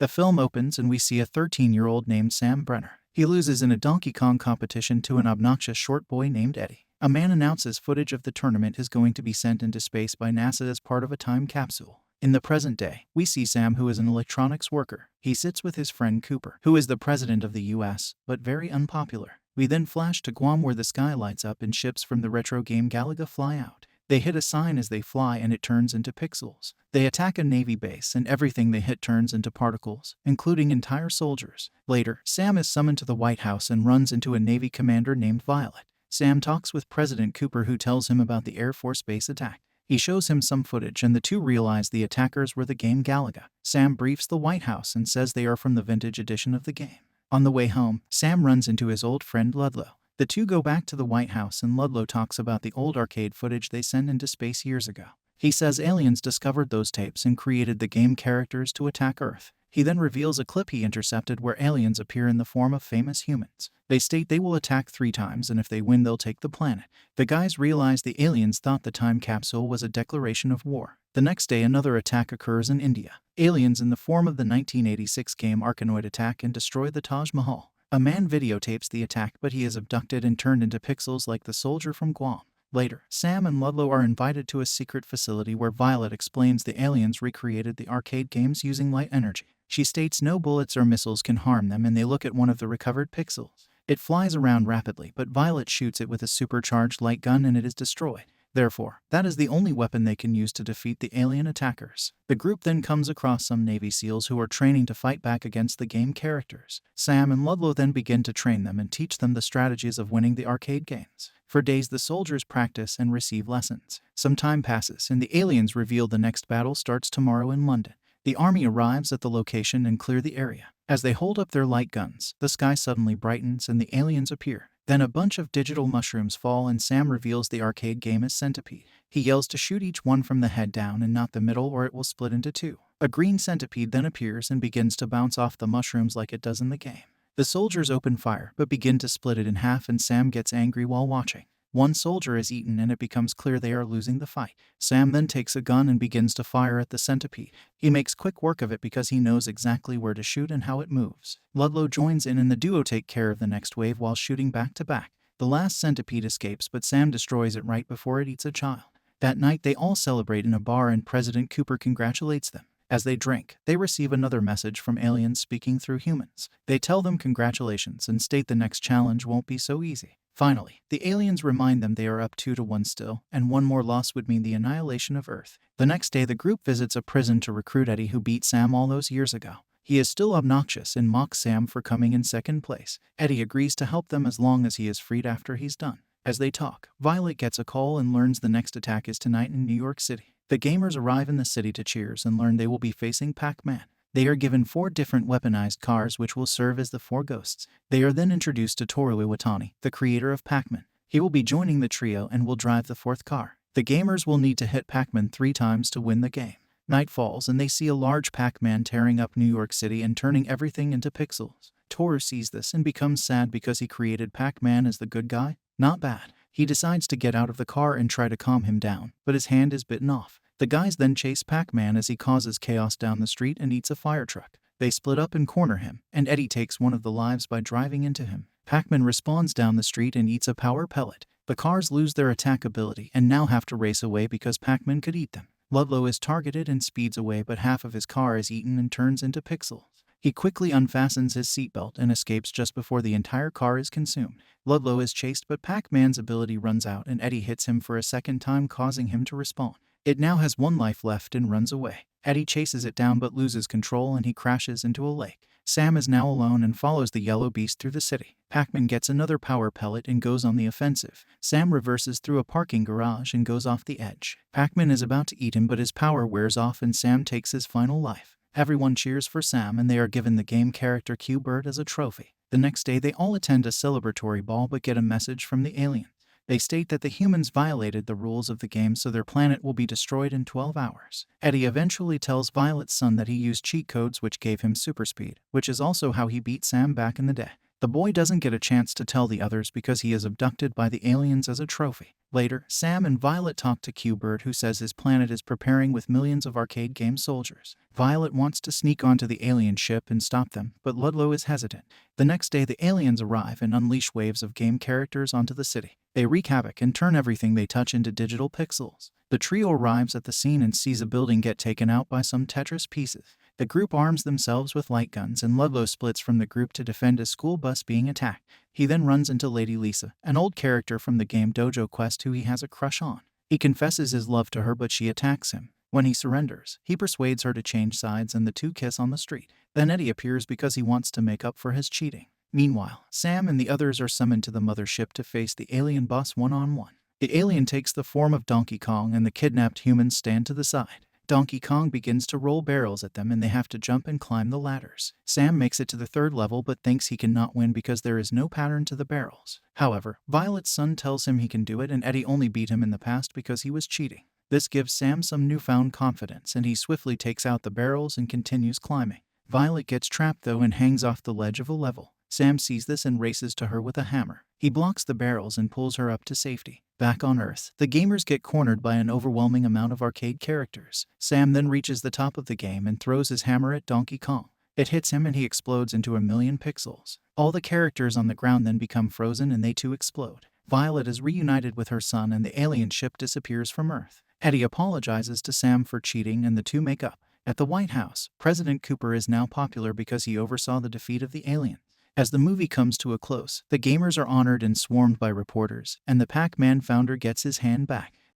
The film opens and we see a 13-year-old named Sam Brenner. He loses in a Donkey Kong competition to an obnoxious short boy named Eddie. A man announces footage of the tournament is going to be sent into space by NASA as part of a time capsule. In the present day, we see Sam, who is an electronics worker. He sits with his friend Cooper, who is the president of the US, but very unpopular. We then flash to Guam, where the sky lights up and ships from the retro game Galaga fly out. They hit a sign as they fly and it turns into pixels. They attack a Navy base and everything they hit turns into particles, including entire soldiers. Later, Sam is summoned to the White House and runs into a Navy commander named Violet. Sam talks with President Cooper, who tells him about the Air Force base attack. He shows him some footage and the two realize the attackers were the game Galaga. Sam briefs the White House and says they are from the vintage edition of the game. On the way home, Sam runs into his old friend Ludlow. The two go back to the White House and Ludlow talks about the old arcade footage they sent into space years ago. He says aliens discovered those tapes and created the game characters to attack Earth. He then reveals a clip he intercepted where aliens appear in the form of famous humans. They state they will attack 3 times and if they win they'll take the planet. The guys realize the aliens thought the time capsule was a declaration of war. The next day another attack occurs in India. Aliens in the form of the 1986 game Arkanoid attack and destroy the Taj Mahal. A man videotapes the attack, but he is abducted and turned into pixels like the soldier from Guam. Later, Sam and Ludlow are invited to a secret facility where Violet explains the aliens recreated the arcade games using light energy. She states no bullets or missiles can harm them and they look at one of the recovered pixels. It flies around rapidly, but Violet shoots it with a supercharged light gun and it is destroyed. Therefore, that is the only weapon they can use to defeat the alien attackers. The group then comes across some Navy SEALs who are training to fight back against the game characters. Sam and Ludlow then begin to train them and teach them the strategies of winning the arcade games. For days the soldiers practice and receive lessons. Some time passes and the aliens reveal the next battle starts tomorrow in London. The army arrives at the location and clear the area. As they hold up their light guns, the sky suddenly brightens and the aliens appear. Then a bunch of digital mushrooms fall and Sam reveals the arcade game is Centipede. He yells to shoot each one from the head down and not the middle or it will split into 2. A green centipede then appears and begins to bounce off the mushrooms like it does in the game. The soldiers open fire but begin to split it in half and Sam gets angry while watching. One soldier is eaten and it becomes clear they are losing the fight. Sam then takes a gun and begins to fire at the centipede. He makes quick work of it because he knows exactly where to shoot and how it moves. Ludlow joins in and the duo take care of the next wave while shooting back to back. The last centipede escapes but Sam destroys it right before it eats a child. That night they all celebrate in a bar and President Cooper congratulates them. As they drink, they receive another message from aliens speaking through humans. They tell them congratulations and state the next challenge won't be so easy. Finally, the aliens remind them they are up 2-1 still, and one more loss would mean the annihilation of Earth. The next day the group visits a prison to recruit Eddie, who beat Sam all those years ago. He is still obnoxious and mocks Sam for coming in second place. Eddie agrees to help them as long as he is freed after he's done. As they talk, Violet gets a call and learns the next attack is tonight in New York City. The gamers arrive in the city to cheers and learn they will be facing Pac-Man. They are given 4 different weaponized cars which will serve as the 4 ghosts. They are then introduced to Toru Iwatani, the creator of Pac-Man. He will be joining the trio and will drive the 4th car. The gamers will need to hit Pac-Man 3 times to win the game. Night falls and they see a large Pac-Man tearing up New York City and turning everything into pixels. Toru sees this and becomes sad because he created Pac-Man as the good guy. Not bad. He decides to get out of the car and try to calm him down, but his hand is bitten off. The guys then chase Pac-Man as he causes chaos down the street and eats a fire truck. They split up and corner him, and Eddie takes one of the lives by driving into him. Pac-Man respawns down the street and eats a power pellet. The cars lose their attack ability and now have to race away because Pac-Man could eat them. Ludlow is targeted and speeds away, but half of his car is eaten and turns into pixels. He quickly unfastens his seatbelt and escapes just before the entire car is consumed. Ludlow is chased, but Pac-Man's ability runs out and Eddie hits him for a second time, causing him to respawn. It now has 1 life left and runs away. Eddie chases it down but loses control and he crashes into a lake. Sam is now alone and follows the yellow beast through the city. Pac-Man gets another power pellet and goes on the offensive. Sam reverses through a parking garage and goes off the edge. Pac-Man is about to eat him but his power wears off and Sam takes his final life. Everyone cheers for Sam and they are given the game character Q-Bird as a trophy. The next day they all attend a celebratory ball but get a message from the aliens. They state that the humans violated the rules of the game so their planet will be destroyed in 12 hours. Eddie eventually tells Violet's son that he used cheat codes which gave him super speed, which is also how he beat Sam back in the day. The boy doesn't get a chance to tell the others because he is abducted by the aliens as a trophy. Later, Sam and Violet talk to Q-Bird, who says his planet is preparing with millions of arcade game soldiers. Violet wants to sneak onto the alien ship and stop them, but Ludlow is hesitant. The next day, the aliens arrive and unleash waves of game characters onto the city. They wreak havoc and turn everything they touch into digital pixels. The trio arrives at the scene and sees a building get taken out by some Tetris pieces. The group arms themselves with light guns, and Ludlow splits from the group to defend a school bus being attacked. He then runs into Lady Lisa, an old character from the game Dojo Quest who he has a crush on. He confesses his love to her, but she attacks him. When he surrenders, he persuades her to change sides and the two kiss on the street. Then Eddie appears because he wants to make up for his cheating. Meanwhile, Sam and the others are summoned to the mothership to face the alien boss one-on-one. The alien takes the form of Donkey Kong and the kidnapped humans stand to the side. Donkey Kong begins to roll barrels at them and they have to jump and climb the ladders. Sam makes it to the third level but thinks he cannot win because there is no pattern to the barrels. However, Violet's son tells him he can do it, and Eddie only beat him in the past because he was cheating. This gives Sam some newfound confidence and he swiftly takes out the barrels and continues climbing. Violet gets trapped though and hangs off the ledge of a level. Sam sees this and races to her with a hammer. He blocks the barrels and pulls her up to safety. Back on Earth, the gamers get cornered by an overwhelming amount of arcade characters. Sam then reaches the top of the game and throws his hammer at Donkey Kong. It hits him and he explodes into 1,000,000 pixels. All the characters on the ground then become frozen and they too explode. Violet is reunited with her son and the alien ship disappears from Earth. Eddie apologizes to Sam for cheating and the two make up. At the White House, President Cooper is now popular because he oversaw the defeat of the aliens. As the movie comes to a close, the gamers are honored and swarmed by reporters, and the Pac-Man founder gets his hand back.